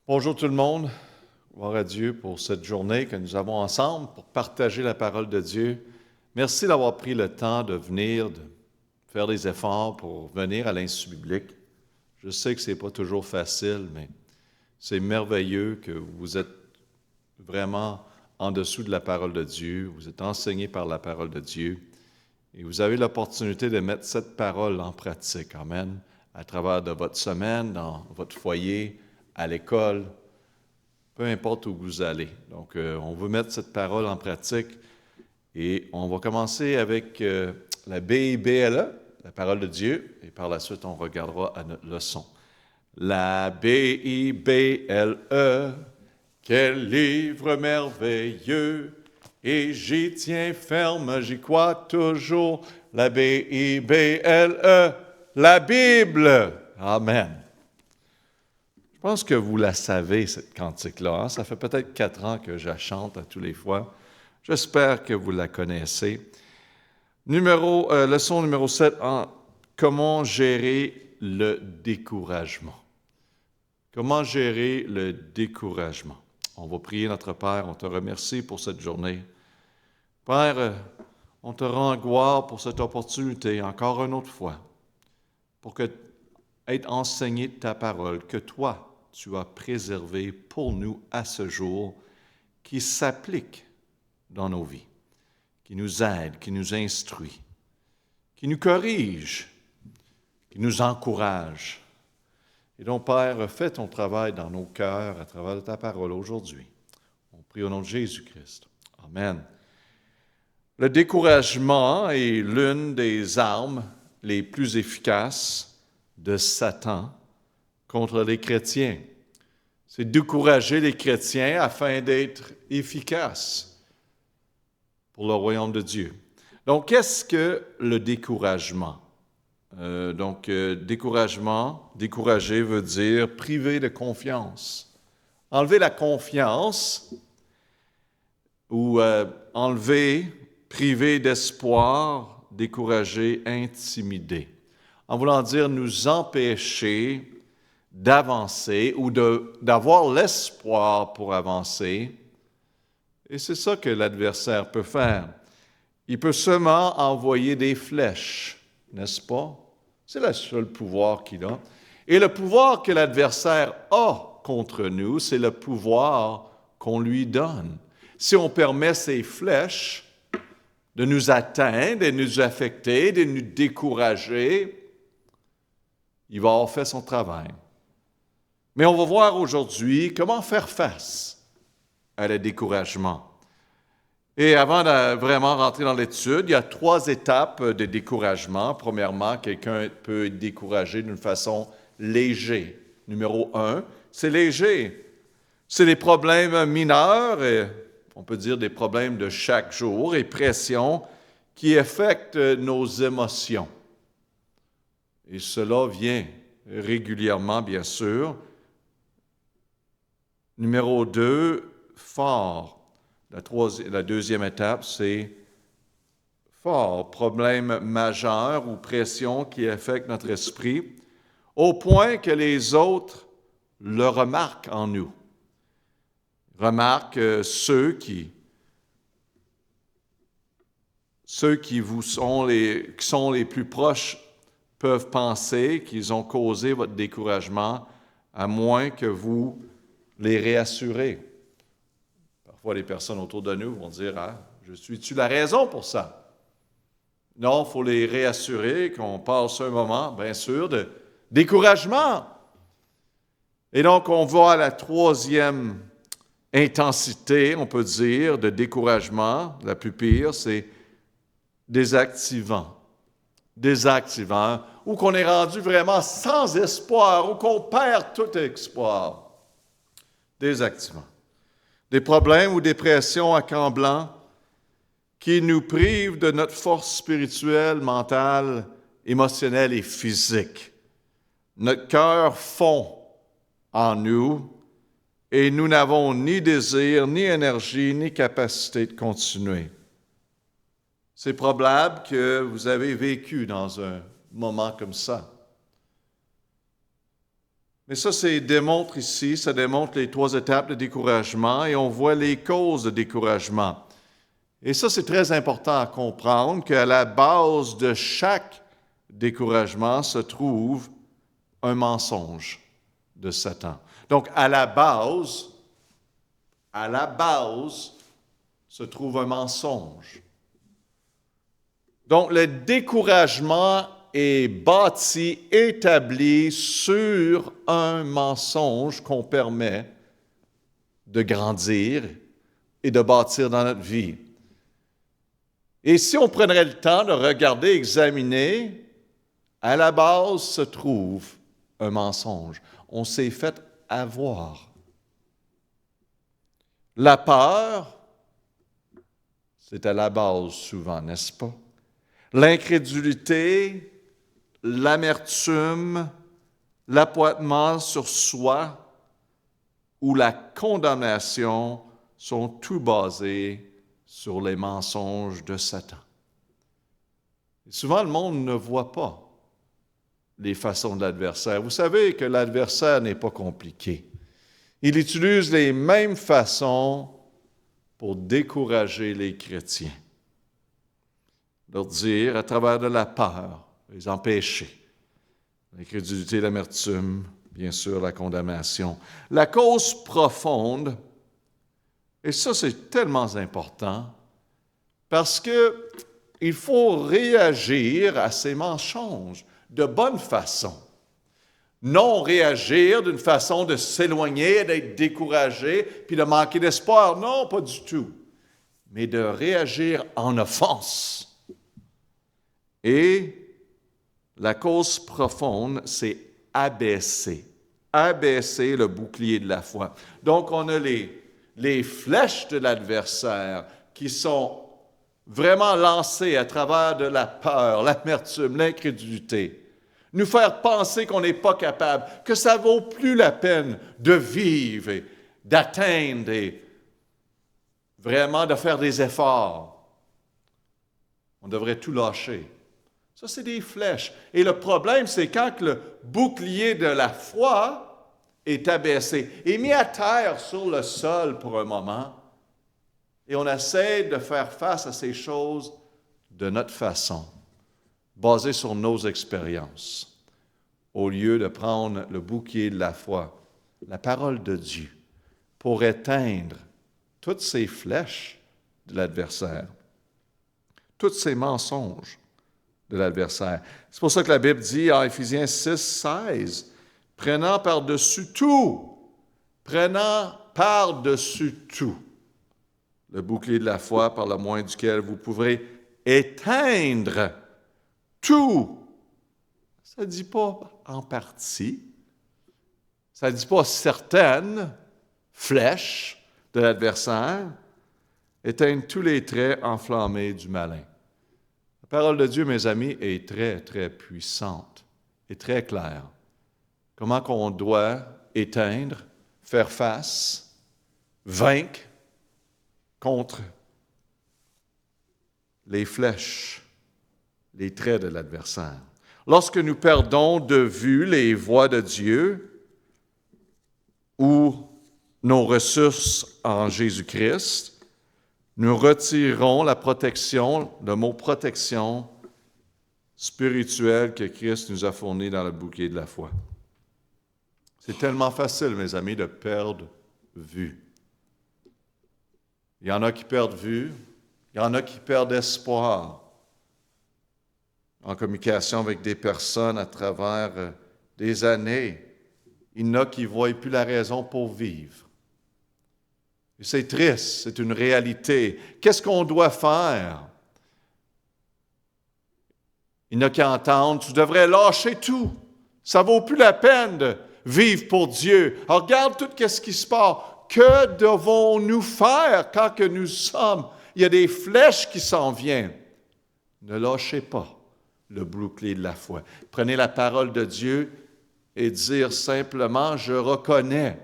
Bonjour tout le monde, gloire à Dieu pour cette journée que nous avons ensemble pour partager la parole de Dieu. Merci d'avoir pris le temps de venir, de faire des efforts pour venir à l'Institut biblique. Je sais que ce n'est pas toujours facile, mais c'est merveilleux que vous êtes vraiment en dessous de la parole de Dieu, vous êtes enseigné par la parole de Dieu et vous avez l'opportunité de mettre cette parole en pratique, amen, à travers de votre semaine, dans votre foyer, à l'école, peu importe où vous allez. Donc, on veut mettre cette parole en pratique et on va commencer avec la BIBLE, la parole de Dieu, et par la suite, on regardera à notre leçon. La BIBLE, quel livre merveilleux, et j'y tiens ferme, j'y crois toujours. La BIBLE, la Bible. Amen. Je pense que vous la savez, cette cantique-là. Hein? Ça fait peut-être 4 ans que je la chante à tous les fois. J'espère que vous la connaissez. Leçon numéro 7, comment gérer le découragement. Comment gérer le découragement? On va prier notre Père, on te remercie pour cette journée. Père, on te rend gloire pour cette opportunité, encore une autre fois, pour être enseigné de ta parole, que toi, tu as préservé pour nous à ce jour, qui s'applique dans nos vies, qui nous aide, qui nous instruit, qui nous corrige, qui nous encourage. Et donc, Père, fais ton travail dans nos cœurs à travers ta parole aujourd'hui. On prie au nom de Jésus-Christ. Amen. Le découragement est l'une des armes les plus efficaces de Satan contre les chrétiens. C'est décourager les chrétiens afin d'être efficaces pour le royaume de Dieu. Donc, qu'est-ce que le découragement? Décourager veut dire priver de confiance. Enlever la confiance ou priver d'espoir, décourager, intimider. En voulant dire nous empêcher d'avancer ou d'avoir l'espoir pour avancer. Et c'est ça que l'adversaire peut faire. Il peut seulement envoyer des flèches, n'est-ce pas? C'est le seul pouvoir qu'il a. Et le pouvoir que l'adversaire a contre nous, c'est le pouvoir qu'on lui donne. Si on permet ces flèches de nous atteindre, de nous affecter, de nous décourager, il va avoir fait son travail. Mais on va voir aujourd'hui comment faire face à le découragement. Et avant de vraiment rentrer dans l'étude, il y a 3 étapes de découragement. Premièrement, quelqu'un peut être découragé d'une façon légère. Numéro 1, c'est léger. C'est des problèmes mineurs, et on peut dire des problèmes de chaque jour et pressions qui affectent nos émotions. Et cela vient régulièrement, bien sûr. Numéro 2, fort. La deuxième étape, c'est fort, problème majeur ou pression qui affecte notre esprit, au point que les autres le remarquent en nous. Remarquent ceux qui vous sont qui sont les plus proches peuvent penser qu'ils ont causé votre découragement, à moins que vous les réassurez. Parfois, les personnes autour de nous vont dire « Ah, je suis-tu la raison pour ça? » Non, il faut les réassurer qu'on passe un moment, bien sûr, de découragement. Et donc, on va à la 3e intensité, on peut dire, de découragement. La plus pire, c'est désactivant. Désactivant, ou qu'on est rendu vraiment sans espoir, ou qu'on perd tout espoir. Désactivant. Des problèmes ou des pressions accablantes qui nous privent de notre force spirituelle, mentale, émotionnelle et physique. Notre cœur fond en nous et nous n'avons ni désir, ni énergie, ni capacité de continuer. C'est probable que vous avez vécu dans un moment comme ça. Mais ça, ça démontre les 3 étapes de découragement et on voit les causes de découragement. Et ça, c'est très important à comprendre qu'à la base de chaque découragement se trouve un mensonge de Satan. Donc, à la base, se trouve un mensonge. Donc, le découragement est bâti, établi sur un mensonge qu'on permet de grandir et de bâtir dans notre vie. Et si on prendrait le temps de regarder, examiner, à la base se trouve un mensonge. On s'est fait avoir. La peur, c'est à la base souvent, n'est-ce pas? L'incrédulité, l'amertume, l'appointement sur soi ou la condamnation sont tout basés sur les mensonges de Satan. Et souvent, le monde ne voit pas les façons de l'adversaire. Vous savez que l'adversaire n'est pas compliqué. Il utilise les mêmes façons pour décourager les chrétiens. Leur dire, à travers de la peur, les empêcher. L'incrédulité, l'amertume, bien sûr, la condamnation. La cause profonde, et ça c'est tellement important, parce qu'il faut réagir à ces mensonges de bonne façon. Non réagir d'une façon de s'éloigner, d'être découragé, puis de manquer d'espoir. Non, pas du tout. Mais de réagir en offense. Et la cause profonde, c'est abaisser. Abaisser le bouclier de la foi. Donc, on a les flèches de l'adversaire qui sont vraiment lancées à travers de la peur, l'amertume, l'incrédulité. Nous faire penser qu'on n'est pas capable, que ça ne vaut plus la peine de vivre, et d'atteindre et vraiment de faire des efforts. On devrait tout lâcher. Ça, c'est des flèches. Et le problème, c'est quand le bouclier de la foi est abaissé et mis à terre sur le sol pour un moment, et on essaie de faire face à ces choses de notre façon, basées sur nos expériences, au lieu de prendre le bouclier de la foi, la parole de Dieu, pour éteindre toutes ces flèches de l'adversaire, tous ces mensonges de l'adversaire. C'est pour ça que la Bible dit en Éphésiens 6, 16, « Prenant par-dessus tout, le bouclier de la foi par le moyen duquel vous pourrez éteindre tout. » Ça ne dit pas en partie, ça ne dit pas certaines flèches de l'adversaire, éteindre tous les traits enflammés du malin. La parole de Dieu, mes amis, est très, très puissante et très claire. Comment qu'on doit éteindre, faire face, vaincre contre les flèches, les traits de l'adversaire. Lorsque nous perdons de vue les voies de Dieu ou nos ressources en Jésus-Christ, nous retirons la protection, le mot protection spirituelle que Christ nous a fournie dans le bouclier de la foi. C'est tellement facile, mes amis, de perdre vue. Il y en a qui perdent vue, il y en a qui perdent espoir en communication avec des personnes à travers des années. Il y en a qui ne voient plus la raison pour vivre. Et c'est triste, c'est une réalité. Qu'est-ce qu'on doit faire? Il y en a qui entendent, tu devrais lâcher tout. Ça ne vaut plus la peine de vivre pour Dieu. Alors, regarde tout ce qui se passe. Que devons-nous faire quand que nous sommes? Il y a des flèches qui s'en viennent. Ne lâchez pas le bouclier de la foi. Prenez la parole de Dieu et dire simplement, je reconnais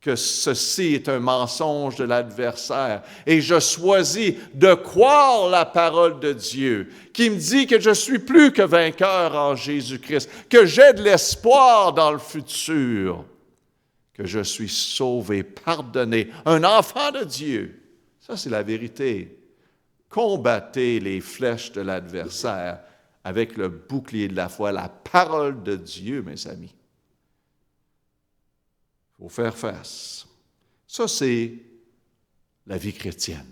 que ceci est un mensonge de l'adversaire. Et je choisis de croire la parole de Dieu, qui me dit que je suis plus que vainqueur en Jésus-Christ, que j'ai de l'espoir dans le futur, que je suis sauvé, pardonné, un enfant de Dieu. Ça, c'est la vérité. Combattez les flèches de l'adversaire avec le bouclier de la foi, la parole de Dieu, mes amis. Il faut faire face. Ça, c'est la vie chrétienne.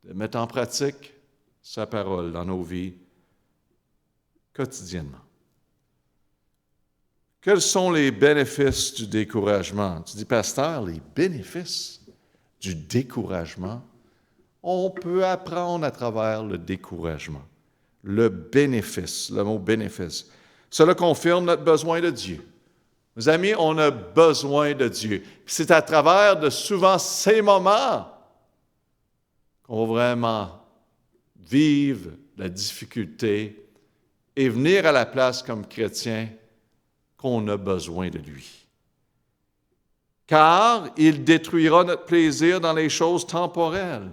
De mettre en pratique sa parole dans nos vies quotidiennement. Quels sont les bénéfices du découragement? Tu dis, pasteur, les bénéfices du découragement? On peut apprendre à travers le découragement. Le bénéfice, le mot bénéfice. Cela confirme notre besoin de Dieu. Mes amis, on a besoin de Dieu. C'est à travers de souvent ces moments qu'on va vraiment vivre la difficulté et venir à la place comme chrétien qu'on a besoin de lui. Car il détruira notre plaisir dans les choses temporelles.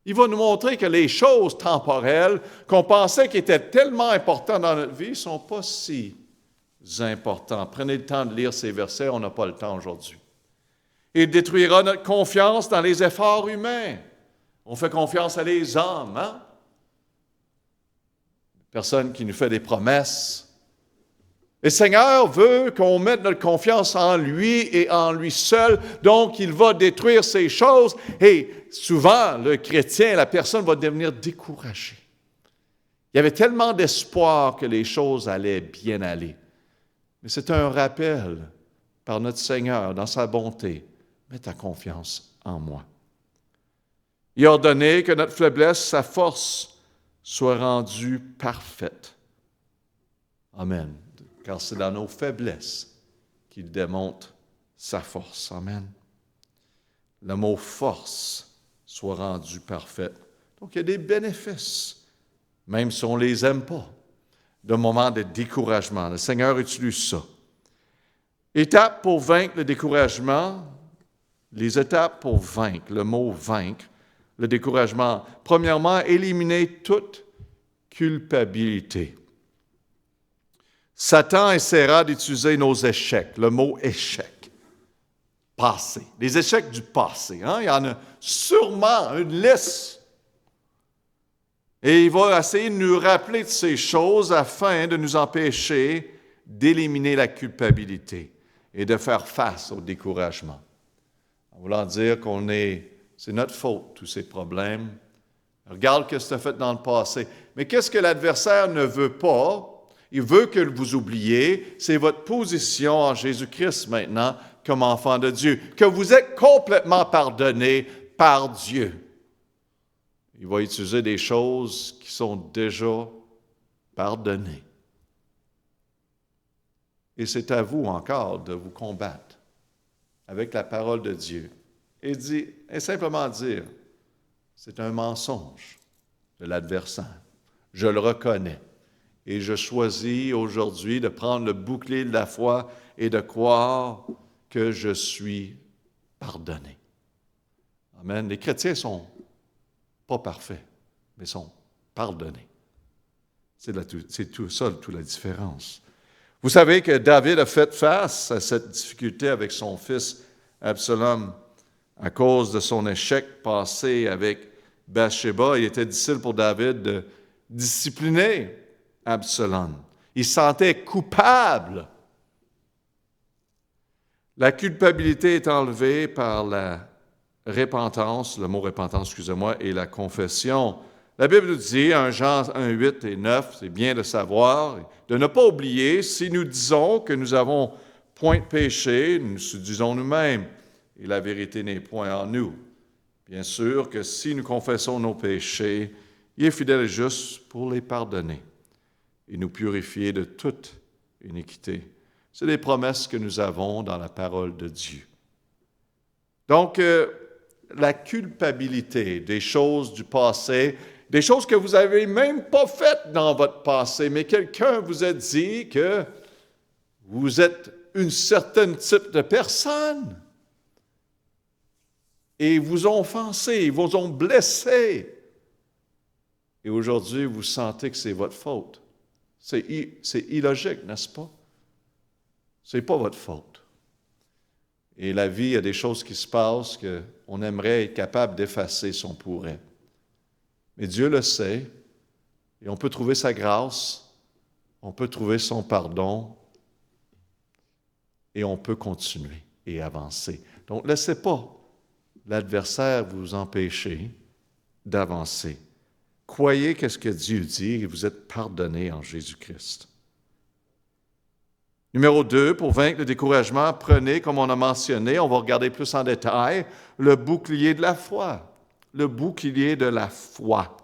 Il va nous montrer que les choses temporelles qu'on pensait qui étaient tellement importantes dans notre vie ne sont pas si importantes. Prenez le temps de lire ces versets, on n'a pas le temps aujourd'hui. Il détruira notre confiance dans les efforts humains. On fait confiance à les hommes, hein? Personne qui nous fait des promesses. Le Seigneur veut qu'on mette notre confiance en lui et en lui seul, donc il va détruire ces choses et souvent le chrétien, la personne va devenir découragée. Il y avait tellement d'espoir que les choses allaient bien aller. Mais c'est un rappel par notre Seigneur, dans sa bonté, mets ta confiance en moi. Il a ordonné que notre faiblesse, sa force, soit rendue parfaite. Amen. Car c'est dans nos faiblesses qu'il démontre sa force. Amen. Le mot « force » soit rendu parfaite. Donc, il y a des bénéfices, même si on ne les aime pas, de moments de découragement. Le Seigneur utilise ça. Étape pour vaincre le découragement, les étapes pour vaincre, le mot « vaincre », le découragement. Premièrement, éliminer toute culpabilité. Satan essaiera d'utiliser nos échecs, le mot « échec », passé, les échecs du passé. Hein? Il y en a sûrement une liste. Et il va essayer de nous rappeler de ces choses afin de nous empêcher d'éliminer la culpabilité et de faire face au découragement. En voulant dire c'est notre faute, tous ces problèmes. Regarde ce que tu as fait dans le passé. Mais qu'est-ce que l'adversaire ne veut pas? Il veut que vous oubliez, c'est votre position en Jésus-Christ maintenant comme enfant de Dieu, que vous êtes complètement pardonné par Dieu. Il va utiliser des choses qui sont déjà pardonnées. Et c'est à vous encore de vous combattre avec la parole de Dieu. Et simplement dire, c'est un mensonge de l'adversaire. Je le reconnais. Et je choisis aujourd'hui de prendre le bouclier de la foi et de croire que je suis pardonné. Amen. Les chrétiens ne sont pas parfaits, mais sont pardonnés. C'est tout ça, toute la différence. Vous savez que David a fait face à cette difficulté avec son fils Absalom à cause de son échec passé avec Bathsheba. Il était difficile pour David de discipliner Absalom. Il se sentait coupable. La culpabilité est enlevée par la repentance, le mot repentance, excusez-moi, et la confession. La Bible nous dit, 1 Jean 1, 8 et 9, c'est bien de savoir, de ne pas oublier, si nous disons que nous avons point de péché, nous se disons nous-mêmes, et la vérité n'est point en nous. Bien sûr que si nous confessons nos péchés, il est fidèle et juste pour les pardonner et nous purifier de toute iniquité. C'est des promesses que nous avons dans la parole de Dieu. Donc, la culpabilité des choses du passé, des choses que vous n'avez même pas faites dans votre passé, mais quelqu'un vous a dit que vous êtes un certain type de personne. Et ils vous ont offensé, ils vous ont blessé. Et aujourd'hui, vous sentez que c'est votre faute. C'est illogique, n'est-ce pas? Ce n'est pas votre faute. Et la vie, il y a des choses qui se passent qu'on aimerait être capable d'effacer si on pourrait. Mais Dieu le sait, et on peut trouver sa grâce, on peut trouver son pardon, et on peut continuer et avancer. Donc, laissez pas l'adversaire vous empêcher d'avancer. Croyez qu'est-ce que Dieu dit et vous êtes pardonnés en Jésus-Christ. Numéro 2, pour vaincre le découragement, prenez, comme on a mentionné, on va regarder plus en détail, le bouclier de la foi. Le bouclier de la foi.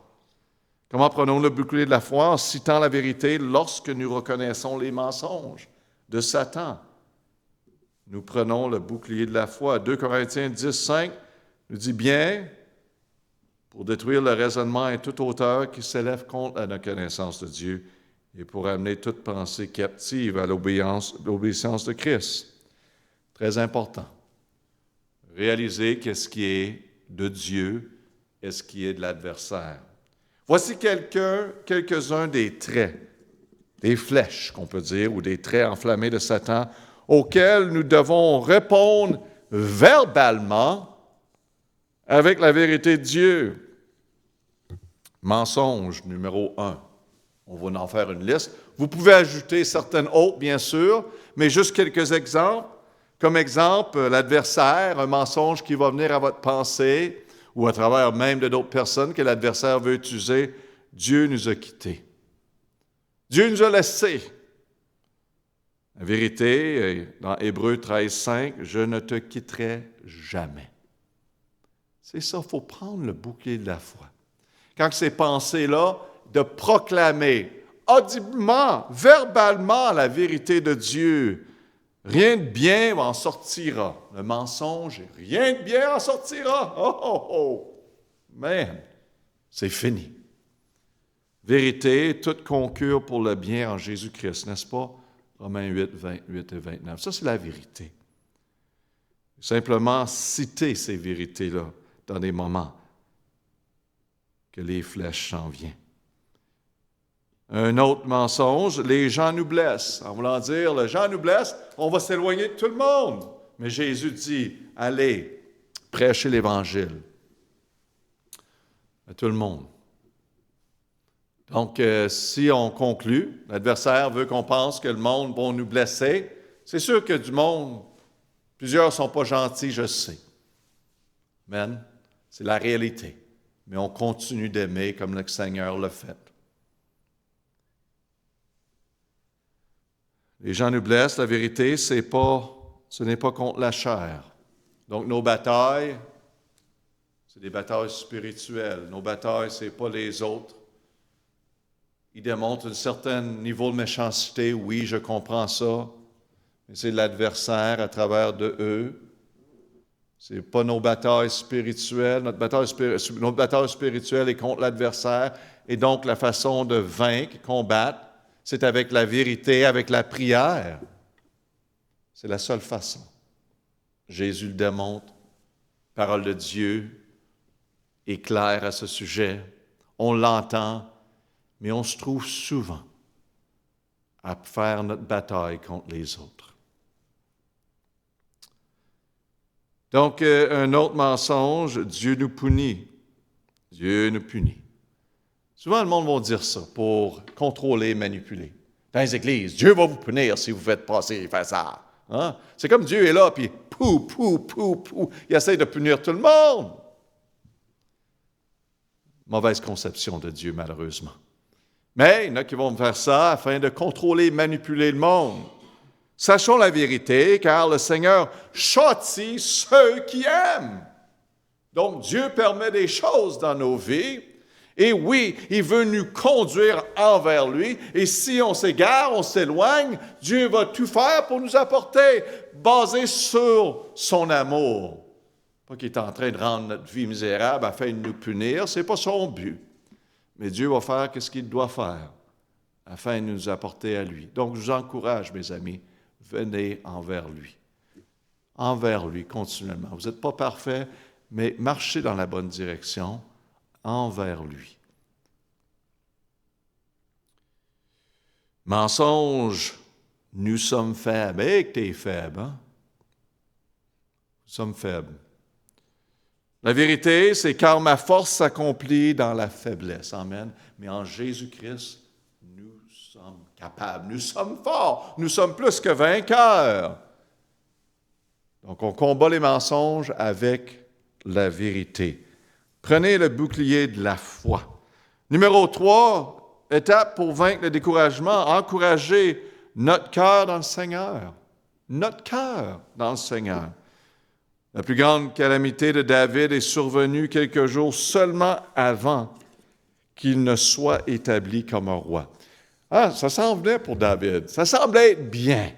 Comment prenons le bouclier de la foi? En citant la vérité lorsque nous reconnaissons les mensonges de Satan. Nous prenons le bouclier de la foi. 2 Corinthiens 10, 5 nous dit bien, pour détruire le raisonnement et toute hauteur qui s'élève contre la connaissance de Dieu et pour amener toute pensée captive à l'obéissance de Christ. Très important. Réaliser qu'est-ce qui est de Dieu et ce qui est de l'adversaire. Voici quelques-uns des traits, des flèches qu'on peut dire, ou des traits enflammés de Satan auxquels nous devons répondre verbalement avec la vérité de Dieu. Mensonge numéro 1. On va en faire une liste. Vous pouvez ajouter certaines autres, bien sûr, mais juste quelques exemples. Comme exemple, l'adversaire, un mensonge qui va venir à votre pensée ou à travers même de d'autres personnes que l'adversaire veut utiliser. Dieu nous a quittés. Dieu nous a laissés. La vérité, dans Hébreux 13, 5, « Je ne te quitterai jamais ». C'est ça, il faut prendre le bouclier de la foi. Quand ces pensées-là, de proclamer audiblement, verbalement la vérité de Dieu. Rien de bien en sortira. Le mensonge, rien de bien en sortira. Oh, oh, oh. Man, c'est fini. Vérité, toute concure pour le bien en Jésus-Christ, n'est-ce pas? Romains 8, 28 et 29. Ça, c'est la vérité. Simplement citer ces vérités-là dans des moments que les flèches s'en viennent. Un autre mensonge, les gens nous blessent. En voulant dire, les gens nous blessent, on va s'éloigner de tout le monde. Mais Jésus dit, allez, prêchez l'Évangile à tout le monde. Donc, si on conclut, l'adversaire veut qu'on pense que le monde va nous blesser, c'est sûr que du monde, plusieurs ne sont pas gentils, je sais. Amen. C'est la réalité. Mais on continue d'aimer comme le Seigneur l'a fait. Les gens nous blessent, la vérité, ce n'est pas contre la chair. Donc, nos batailles, c'est des batailles spirituelles. Nos batailles, ce n'est pas les autres. Ils démontrent un certain niveau de méchanceté, oui, je comprends ça, mais c'est l'adversaire à travers de eux. Ce n'est pas nos batailles spirituelles. Notre bataille spirituelle est contre l'adversaire, et donc la façon de vaincre, combattre, c'est avec la vérité, avec la prière. C'est la seule façon. Jésus le démontre. La parole de Dieu est claire à ce sujet. On l'entend, mais on se trouve souvent à faire notre bataille contre les autres. Donc, un autre mensonge, Dieu nous punit. Dieu nous punit. Souvent, le monde va dire ça pour contrôler, manipuler. Dans les églises, Dieu va vous punir si vous faites passer et faire ça. Hein? C'est comme Dieu est là, puis pou, il essaie de punir tout le monde. Mauvaise conception de Dieu, malheureusement. Mais il y en a qui vont faire ça afin de contrôler, manipuler le monde. Sachons la vérité, car le Seigneur châtie ceux qui aiment. Donc, Dieu permet des choses dans nos vies. Et oui, il veut nous conduire envers lui. Et si on s'égare, on s'éloigne, Dieu va tout faire pour nous apporter, basé sur son amour. Pas qu'il est en train de rendre notre vie misérable afin de nous punir, ce n'est pas son but. Mais Dieu va faire ce qu'il doit faire afin de nous apporter à lui. Donc, je vous encourage, mes amis, venez envers lui. Envers lui continuellement. Vous n'êtes pas parfait, mais marchez dans la bonne direction envers lui. Mensonge, nous sommes faibles. Et que tu es faible, hein? Nous sommes faibles. La vérité, c'est car ma force s'accomplit dans la faiblesse. Amen. Mais en Jésus-Christ, nous sommes capables, nous sommes forts, nous sommes plus que vainqueurs. Donc, on combat les mensonges avec la vérité. Prenez le bouclier de la foi. Numéro 3, étape pour vaincre le découragement, encourager notre cœur dans le Seigneur. Notre cœur dans le Seigneur. La plus grande calamité de David est survenue quelques jours seulement avant qu'il ne soit établi comme un roi. Ah, ça semblait pour David, ça semblait être bien.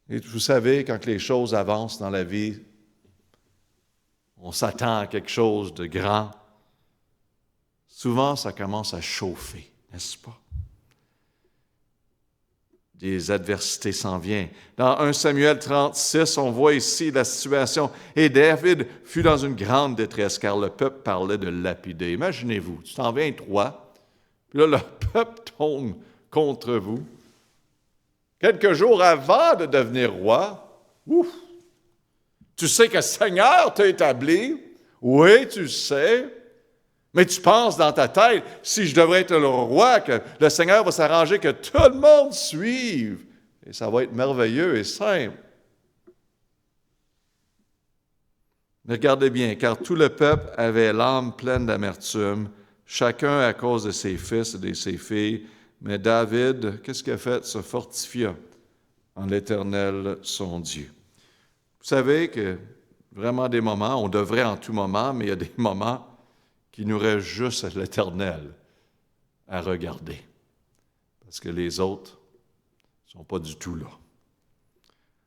Et vous savez, quand les choses avancent dans la vie, on s'attend à quelque chose de grand. Souvent, ça commence à chauffer, n'est-ce pas? Des adversités s'en viennent. Dans 1 Samuel 36, on voit ici la situation. Et David fut dans une grande détresse, car le peuple parlait de le lapider. Imaginez-vous, tu t'en viens être roi, puis là, le peuple tombe contre vous. Quelques jours avant de devenir roi, tu sais que le Seigneur t'a établi. Oui, tu le sais. Mais tu penses dans ta tête, si je devrais être le roi, que le Seigneur va s'arranger que tout le monde suive. Et ça va être merveilleux et simple. Mais regardez bien, car tout le peuple avait l'âme pleine d'amertume, chacun à cause de ses fils et de ses filles. Mais David, qu'est-ce qu'il a fait? Se fortifia en l'Éternel, son Dieu. Vous savez que vraiment des moments, on devrait en tout moment, mais il y a des moments qui nous reste juste à l'Éternel à regarder. Parce que les autres ne sont pas du tout là.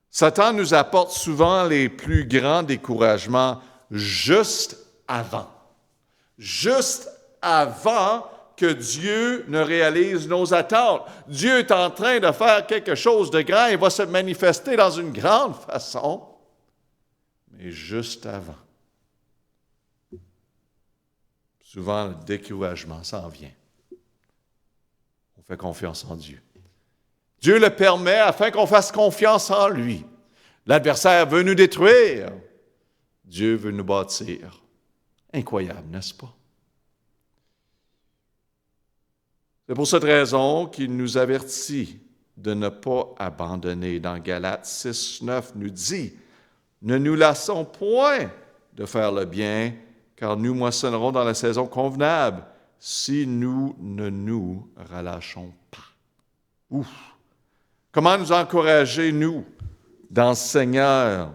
Satan nous apporte souvent les plus grands découragements juste avant. Juste avant que Dieu ne réalise nos attentes. Dieu est en train de faire quelque chose de grand. Il va se manifester dans une grande façon. Mais juste avant. Souvent, le découragement s'en vient. On fait confiance en Dieu. Dieu le permet afin qu'on fasse confiance en lui. L'adversaire veut nous détruire. Dieu veut nous bâtir. Incroyable, n'est-ce pas? C'est pour cette raison qu'il nous avertit de ne pas abandonner. Dans Galates 6:9 nous dit, « Ne nous lassons point de faire le bien, car nous moissonnerons dans la saison convenable si nous ne nous relâchons pas. » Comment nous encourager, nous, dans le Seigneur?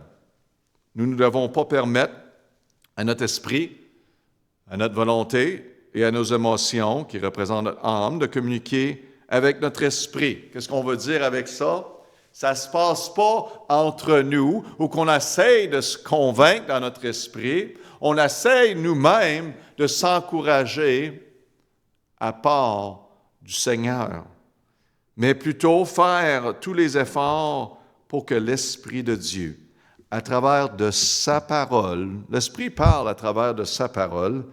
Nous ne devons pas permettre à notre esprit, à notre volonté et à nos émotions, qui représentent notre âme, de communiquer avec notre esprit. Qu'est-ce qu'on veut dire avec ça? Ça ne se passe pas entre nous ou qu'on essaye de se convaincre dans notre esprit. On essaye nous-mêmes de s'encourager à part du Seigneur, mais plutôt faire tous les efforts pour que l'Esprit de Dieu, à travers de sa parole, l'Esprit parle à travers de sa parole,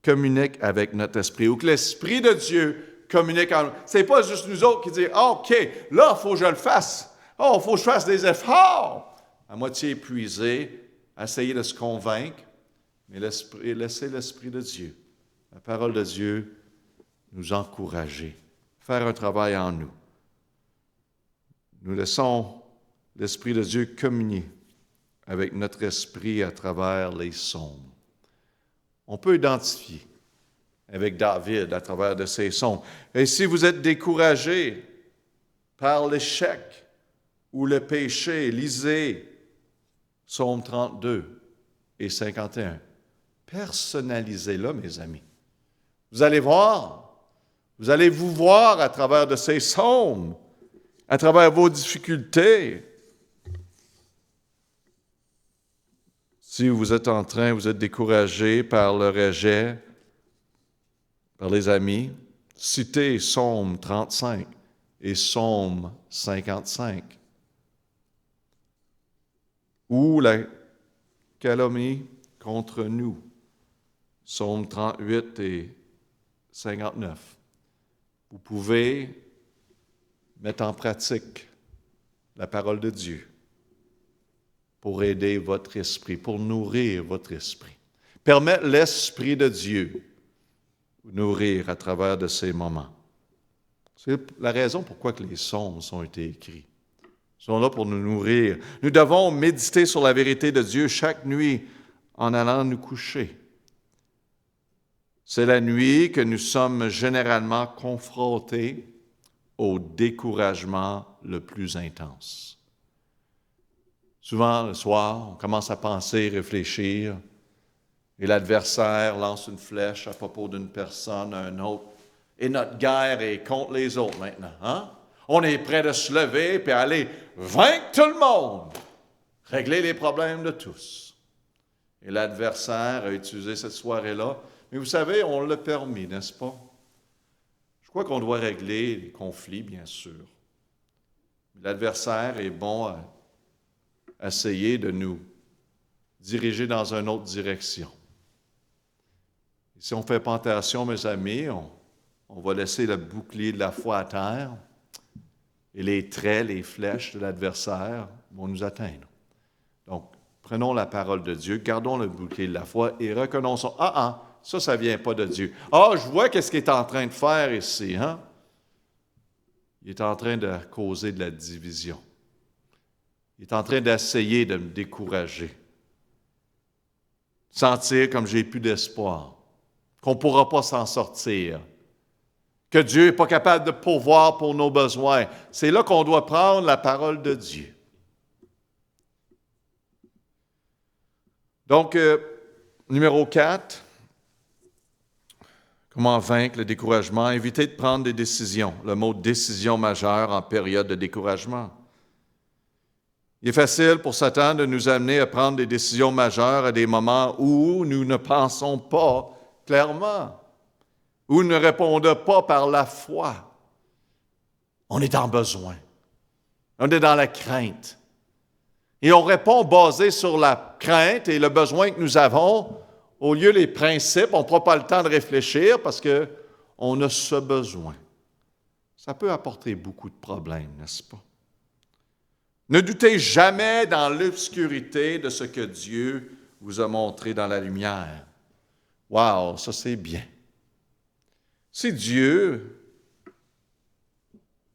communique avec notre esprit, ou que l'Esprit de Dieu communique en nous. Ce n'est pas juste nous autres qui disons « OK, là, il faut que je le fasse. Oh, il faut que je fasse des efforts. » À moitié épuisé, essayer de se convaincre, mais laisser l'Esprit de Dieu, la parole de Dieu, nous encourager, faire un travail en nous. Nous laissons l'Esprit de Dieu communier avec notre esprit à travers les psaumes. On peut identifier avec David à travers de ses psaumes. Et si vous êtes découragé par l'échec ou le péché, lisez Psaume 32 et 51. Personnalisez-le, mes amis. Vous allez voir, vous allez vous voir à travers de ces psaumes, à travers vos difficultés. Si vous êtes découragé par le rejet, par les amis, citez Psaume 35 et Psaume 55. Ou la calomnie contre nous, Psaume 38 et 59. Vous pouvez mettre en pratique la parole de Dieu pour aider votre esprit, pour nourrir votre esprit. Permettre l'Esprit de Dieu vous nourrir à travers de ces moments. C'est la raison pourquoi que les psaumes ont été écrits. Ils sont là pour nous nourrir. Nous devons méditer sur la vérité de Dieu chaque nuit en allant nous coucher. C'est la nuit que nous sommes généralement confrontés au découragement le plus intense. Souvent, le soir, on commence à penser, réfléchir, et l'adversaire lance une flèche à propos d'une personne, à un autre, et notre guerre est contre les autres maintenant. Hein? On est prêt de se lever et aller vaincre tout le monde, régler les problèmes de tous. Et l'adversaire a utilisé cette soirée-là. Mais vous savez, on l'a permis, n'est-ce pas? Je crois qu'on doit régler les conflits, bien sûr. L'adversaire est bon à essayer de nous diriger dans une autre direction. Et si on ne fait pas attention, mes amis, on va laisser le bouclier de la foi à terre et les traits, les flèches de l'adversaire vont nous atteindre. Donc, prenons la parole de Dieu, gardons le bouclier de la foi et reconnaissons, ça ne vient pas de Dieu. Je vois qu'est-ce qu'il est en train de faire ici, hein? Il est en train de causer de la division. Il est en train d'essayer de me décourager. Sentir comme j'ai plus d'espoir, qu'on ne pourra pas s'en sortir, que Dieu n'est pas capable de pourvoir pour nos besoins. C'est là qu'on doit prendre la parole de Dieu. Donc, numéro 4, comment vaincre le découragement? Éviter de prendre des décisions. Le mot « décision majeure » en période de découragement. Il est facile pour Satan de nous amener à prendre des décisions majeures à des moments où nous ne pensons pas clairement, où nous ne répondons pas par la foi. On est en besoin. On est dans la crainte. Et on répond basé sur la crainte et le besoin que nous avons, au lieu des principes, on ne prend pas le temps de réfléchir parce qu'on a ce besoin. Ça peut apporter beaucoup de problèmes, n'est-ce pas? Ne doutez jamais dans l'obscurité de ce que Dieu vous a montré dans la lumière. Wow, ça c'est bien. Si Dieu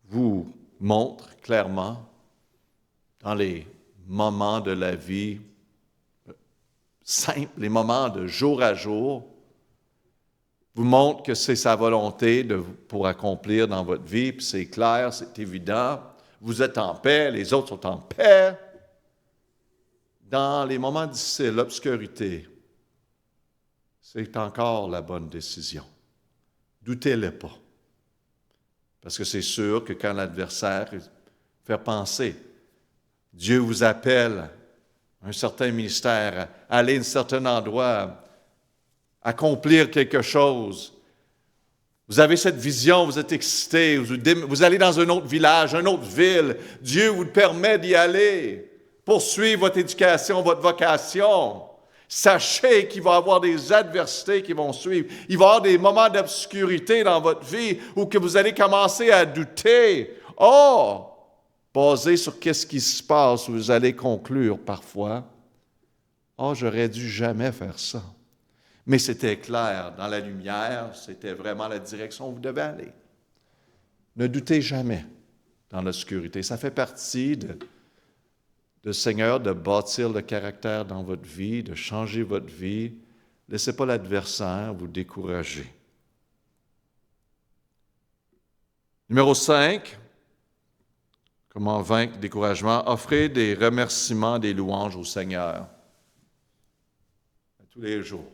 vous montre clairement dans les moments de la vie simples, les moments de jour à jour, vous montre que c'est sa volonté pour accomplir dans votre vie, puis c'est clair, c'est évident. Vous êtes en paix, les autres sont en paix. Dans les moments difficiles, l'obscurité, c'est encore la bonne décision. Doutez-le pas. Parce que c'est sûr que quand l'adversaire fait penser, Dieu vous appelle à un certain ministère, à aller à un certain endroit, accomplir quelque chose. Vous avez cette vision, vous êtes excité, vous allez dans un autre village, une autre ville. Dieu vous permet d'y aller, poursuivre votre éducation, votre vocation. Sachez qu'il va y avoir des adversités qui vont suivre. Il va y avoir des moments d'obscurité dans votre vie où que vous allez commencer à douter. Basé sur qu'est-ce qui se passe, vous allez conclure parfois, j'aurais dû jamais faire ça. Mais c'était clair, dans la lumière, c'était vraiment la direction où vous devez aller. Ne doutez jamais dans l'obscurité. Ça fait partie de Seigneur de bâtir le caractère dans votre vie, de changer votre vie. Laissez pas l'adversaire vous décourager. Numéro 5, comment vaincre le découragement? Offrez des remerciements, des louanges au Seigneur. Tous les jours.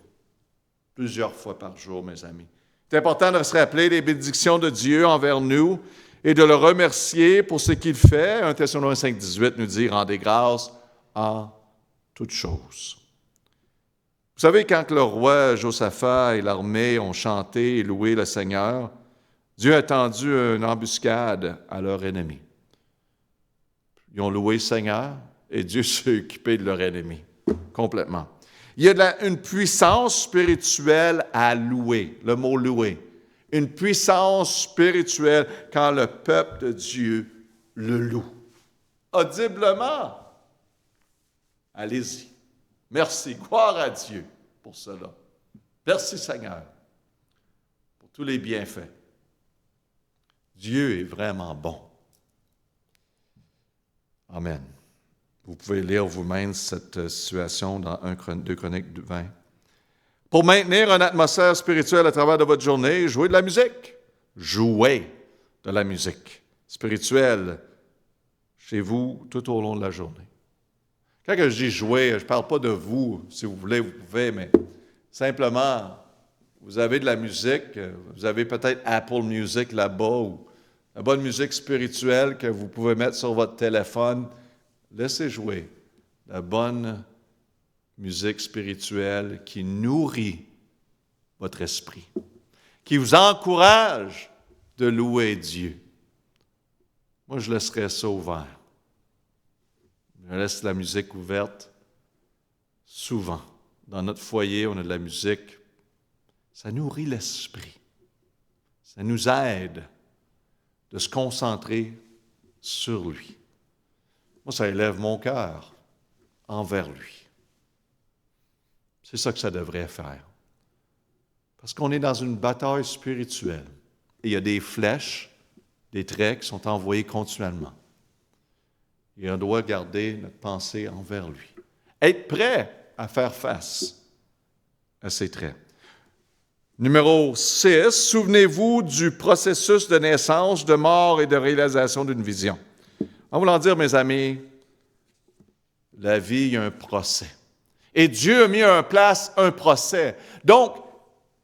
Plusieurs fois par jour, mes amis. C'est important de se rappeler les bénédictions de Dieu envers nous et de le remercier pour ce qu'il fait. 1 Thessaloniciens 5,18 nous dit « Rendez grâce en toutes choses ». Vous savez, quand le roi Josaphat et l'armée ont chanté et loué le Seigneur, Dieu a tendu une embuscade à leur ennemi. Ils ont loué le Seigneur et Dieu s'est occupé de leur ennemi, complètement. Il y a une puissance spirituelle à louer, le mot louer. Une puissance spirituelle quand le peuple de Dieu le loue. Audiblement. Allez-y. Merci. Gloire à Dieu pour cela. Merci Seigneur pour tous les bienfaits. Dieu est vraiment bon. Amen. Vous pouvez lire vous-même cette situation dans 2 Chroniques 20. Pour maintenir une atmosphère spirituelle à travers de votre journée, jouez de la musique. Jouez de la musique spirituelle chez vous tout au long de la journée. Quand je dis jouer, je ne parle pas de vous. Si vous voulez, vous pouvez, mais simplement, vous avez de la musique, vous avez peut-être Apple Music là-bas ou la bonne musique spirituelle que vous pouvez mettre sur votre téléphone. Laissez jouer la bonne musique spirituelle qui nourrit votre esprit, qui vous encourage de louer Dieu. Moi, je laisserais ça ouvert. Je laisse la musique ouverte souvent. Dans notre foyer, on a de la musique. Ça nourrit l'esprit. Ça nous aide de se concentrer sur lui. Moi, ça élève mon cœur envers lui. C'est ça que ça devrait faire. Parce qu'on est dans une bataille spirituelle. Et il y a des flèches, des traits qui sont envoyés continuellement. Et on doit garder notre pensée envers lui. Être prêt à faire face à ces traits. Numéro 6, souvenez-vous du processus de naissance, de mort et de réalisation d'une vision. En voulant dire, mes amis, la vie, il y a un procès. Et Dieu a mis en place un procès. Donc,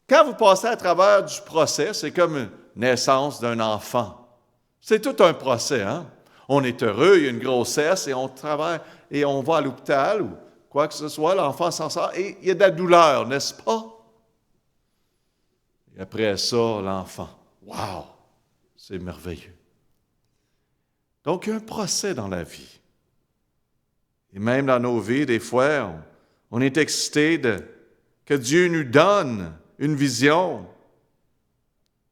quand vous passez à travers du procès, c'est comme une naissance d'un enfant. C'est tout un procès, hein? On est heureux, il y a une grossesse et on travaille et on va à l'hôpital ou quoi que ce soit, l'enfant s'en sort et il y a de la douleur, n'est-ce pas? Et après ça, l'enfant. Wow! C'est merveilleux. Donc, il y a un procès dans la vie. Et même dans nos vies, des fois, on est excité que Dieu nous donne une vision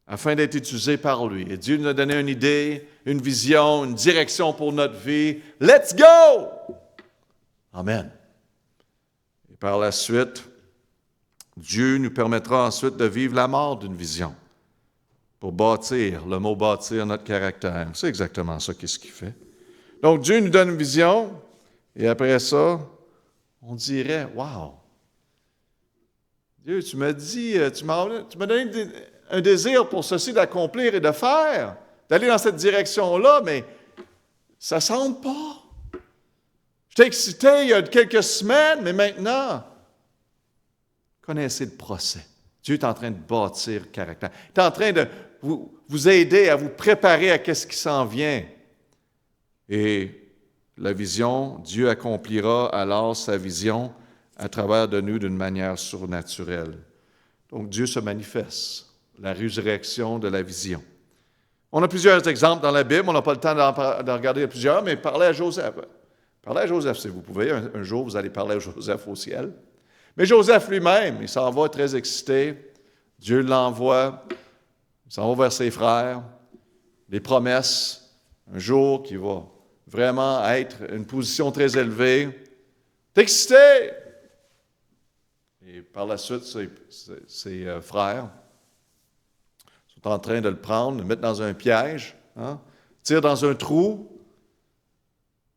afin d'être utilisé par lui. Et Dieu nous a donné une idée, une vision, une direction pour notre vie. Let's go! Amen. Et par la suite, Dieu nous permettra ensuite de vivre la mort d'une vision pour bâtir, le mot bâtir notre caractère. C'est exactement ça qu'est-ce qu'il fait. Donc Dieu nous donne une vision et après ça, on dirait, wow! Dieu, tu m'as dit, tu m'as donné un désir pour ceci d'accomplir et de faire, d'aller dans cette direction-là, mais ça ne semble pas. J'étais excité il y a quelques semaines, mais maintenant, connaissez le procès. Dieu est en train de bâtir le caractère. Il est en train de vous aider à vous préparer à ce qui s'en vient. Et la vision, Dieu accomplira alors sa vision à travers de nous d'une manière surnaturelle. Donc Dieu se manifeste, la résurrection de la vision. On a plusieurs exemples dans la Bible, on n'a pas le temps d'en regarder plusieurs, mais parlez à Joseph. Parlez à Joseph si vous pouvez, un jour vous allez parler à Joseph au ciel. Mais Joseph lui-même, il s'en va très excité, Dieu l'envoie, il s'en va vers ses frères, les promesses, un jour qui va vraiment être une position très élevée. T'es excité! Et par la suite, ses frères sont en train de le prendre, de le mettre dans un piège, tirent dans un trou,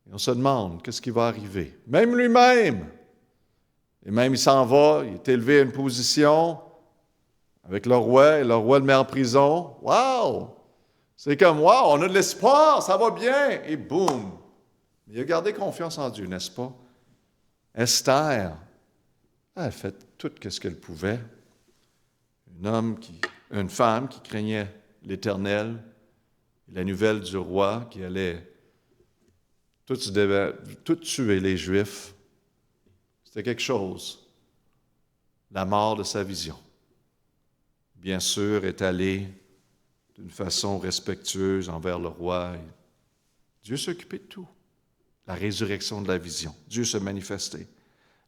et on se demande qu'est-ce qui va arriver. Même lui-même, et même il s'en va, il est élevé à une position avec le roi, et le roi le met en prison. Wow! C'est comme, wow, on a de l'espoir, ça va bien, et boum! Il a gardé confiance en Dieu, n'est-ce pas? Esther, elle a fait tout ce qu'elle pouvait. Une femme qui craignait l'Éternel, la nouvelle du roi qui allait tout tuer les Juifs. C'était quelque chose. La mort de sa vision. Bien sûr, est allée d'une façon respectueuse envers le roi. Dieu s'occupait de tout. La résurrection de la vision. Dieu se manifestait.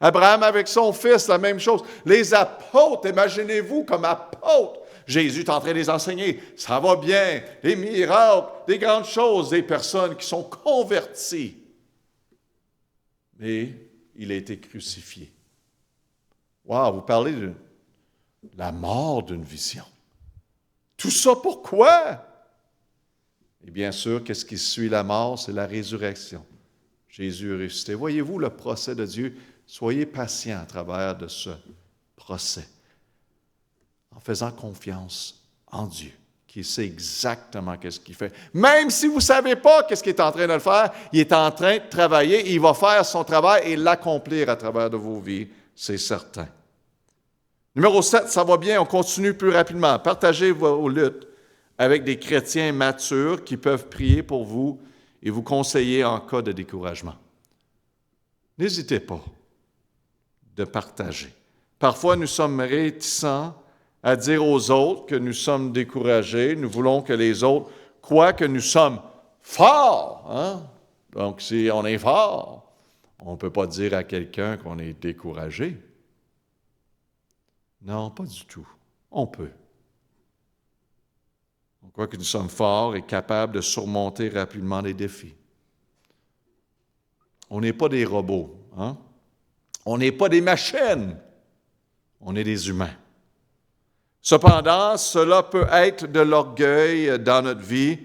Abraham avec son fils, la même chose. Les apôtres, imaginez-vous comme apôtres. Jésus est en train de les enseigner. Ça va bien, des miracles, des grandes choses, des personnes qui sont converties. Mais il a été crucifié. Wow, vous parlez de la mort d'une vision. Tout ça pourquoi? Et bien sûr, qu'est-ce qui suit la mort? C'est la résurrection. Jésus est ressuscité. Voyez-vous le procès de Dieu? Soyez patients à travers de ce procès, en faisant confiance en Dieu, qui sait exactement qu'est-ce qu'il fait. Même si vous ne savez pas qu'est-ce qu'il est en train de faire, il est en train de travailler, il va faire son travail et l'accomplir à travers de vos vies, c'est certain. Numéro 7, ça va bien, on continue plus rapidement. Partagez vos luttes avec des chrétiens matures qui peuvent prier pour vous et vous conseiller en cas de découragement. N'hésitez pas de partager. Parfois, nous sommes réticents à dire aux autres que nous sommes découragés. Nous voulons que les autres croient que nous sommes forts. Hein? Donc, si on est fort, on ne peut pas dire à quelqu'un qu'on est découragé. Non, pas du tout. On peut. On croit que nous sommes forts et capables de surmonter rapidement les défis. On n'est pas des robots. Hein? On n'est pas des machines. On est des humains. Cependant, cela peut être de l'orgueil dans notre vie.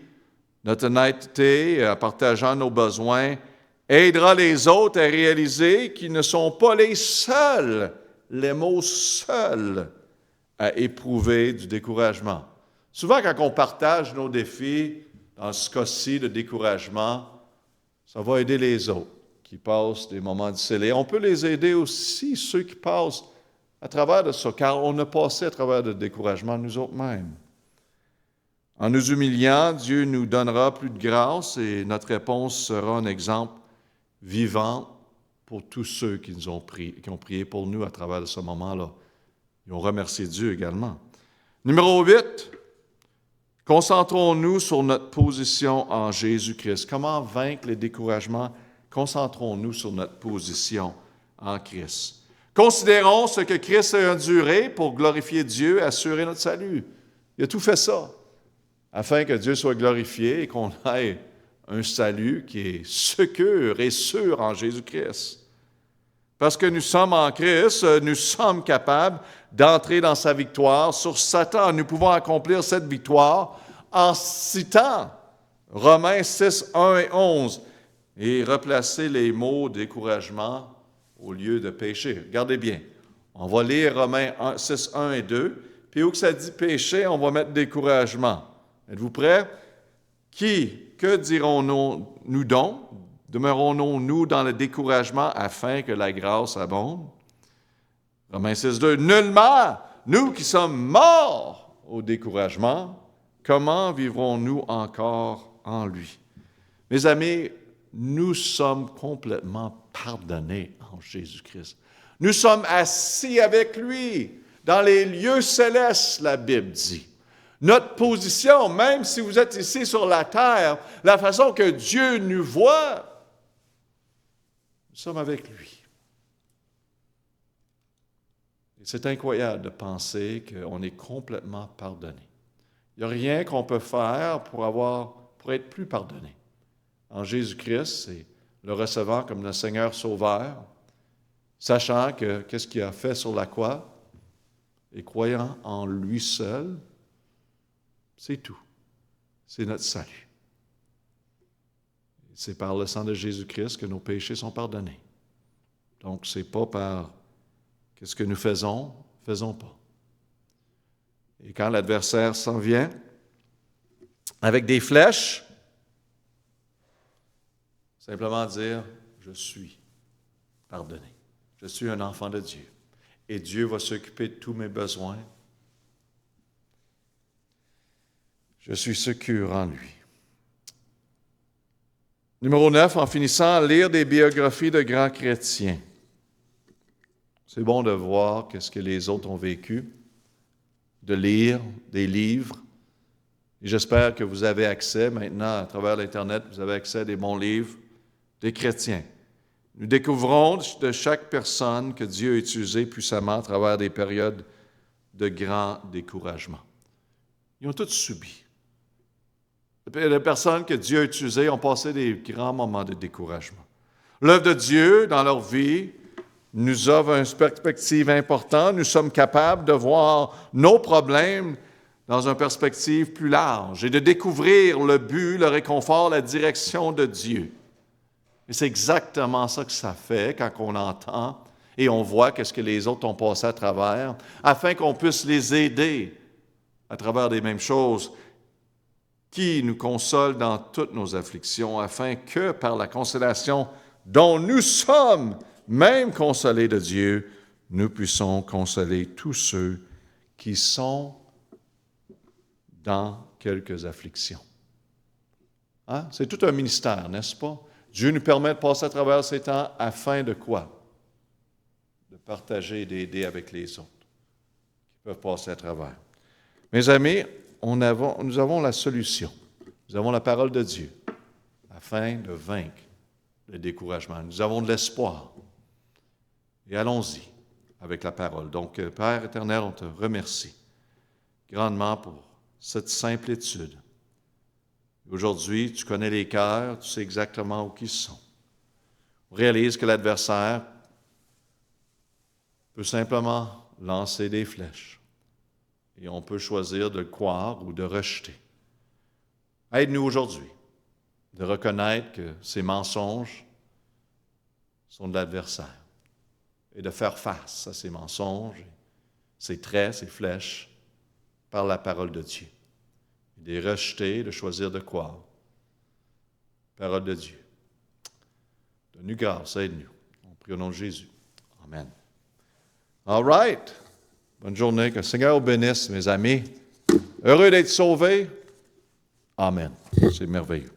Notre honnêteté, en partageant nos besoins, aidera les autres à réaliser qu'ils ne sont pas les seuls, les mots seuls, à éprouver du découragement. Souvent, quand on partage nos défis, dans ce cas-ci de découragement, ça va aider les autres qui passent des moments difficiles. On peut les aider aussi, ceux qui passent à travers de ça, car on a passé à travers de découragement nous autres-mêmes. En nous humiliant, Dieu nous donnera plus de grâce et notre réponse sera un exemple vivant pour tous ceux qui ont prié pour nous à travers de ce moment-là. Ils ont remercié Dieu également. Numéro 8, concentrons-nous sur notre position en Jésus-Christ. Comment vaincre les découragements? Concentrons-nous sur notre position en Christ. Considérons ce que Christ a enduré pour glorifier Dieu et assurer notre salut. Il a tout fait ça, afin que Dieu soit glorifié et qu'on ait un salut qui est secure et sûr en Jésus-Christ. Parce que nous sommes en Christ, nous sommes capables d'entrer dans sa victoire sur Satan. Nous pouvons accomplir cette victoire en citant Romains 6, 1 et 11 et replacer les mots découragement au lieu de péché. Regardez bien, on va lire Romains 6, 1 et 2, puis où que ça dit péché, on va mettre découragement. Êtes-vous prêts? Que dirons-nous donc? Demeurons-nous dans le découragement afin que la grâce abonde? Romains 6, 2. Nullement, nous qui sommes morts au découragement, comment vivrons-nous encore en lui? Mes amis, nous sommes complètement pardonnés en Jésus-Christ. Nous sommes assis avec lui dans les lieux célestes, la Bible dit. Notre position, même si vous êtes ici sur la terre, la façon que Dieu nous voit, nous sommes avec lui. Et c'est incroyable de penser qu'on est complètement pardonné. Il n'y a rien qu'on peut faire pour être plus pardonné. En Jésus-Christ, c'est le recevant comme le Seigneur Sauveur, sachant que qu'est-ce qu'il a fait sur la croix, et croyant en lui seul, c'est tout. C'est notre salut. C'est par le sang de Jésus-Christ que nos péchés sont pardonnés. Donc, ce n'est pas par qu'est-ce que nous faisons pas. Et quand l'adversaire s'en vient avec des flèches, simplement dire, je suis pardonné. Je suis un enfant de Dieu. Et Dieu va s'occuper de tous mes besoins. Je suis secure en lui. Numéro 9, en finissant, lire des biographies de grands chrétiens. C'est bon de voir ce que les autres ont vécu, de lire des livres Et j'espère que vous avez accès maintenant, à travers l'Internet, vous avez accès à des bons livres des chrétiens. Nous découvrons de chaque personne que Dieu a utilisée puissamment à travers des périodes de grand découragement. Ils ont tous subi. Les personnes que Dieu a utilisées ont passé des grands moments de découragement. L'œuvre de Dieu dans leur vie nous offre une perspective importante. Nous sommes capables de voir nos problèmes dans une perspective plus large et de découvrir le but, le réconfort, la direction de Dieu. Et c'est exactement ça que ça fait quand on entend et on voit qu'est-ce que les autres ont passé à travers, afin qu'on puisse les aider à travers des mêmes choses, qui nous console dans toutes nos afflictions, afin que par la consolation dont nous sommes même consolés de Dieu, nous puissions consoler tous ceux qui sont dans quelques afflictions. Hein? C'est tout un ministère, n'est-ce pas? Dieu nous permet de passer à travers ces temps afin de quoi? De partager et d'aider avec les autres qui peuvent passer à travers. Mes amis, nous avons la solution. Nous avons la parole de Dieu afin de vaincre le découragement. Nous avons de l'espoir. Et allons-y avec la parole. Donc, Père éternel, on te remercie grandement pour cette simple étude. Aujourd'hui, tu connais les cœurs, tu sais exactement où ils sont. On réalise que l'adversaire peut simplement lancer des flèches. Et on peut choisir de le croire ou de rejeter. Aide-nous aujourd'hui de reconnaître que ces mensonges sont de l'adversaire et de faire face à ces mensonges, ces traits, ces flèches, par la parole de Dieu. Et de les rejeter, de choisir de croire. Parole de Dieu. Donne-nous grâce, aide-nous. On prie au nom de Jésus. Amen. All right. Bonne journée. Que le Seigneur vous bénisse, mes amis. Heureux d'être sauvés. Amen. C'est merveilleux.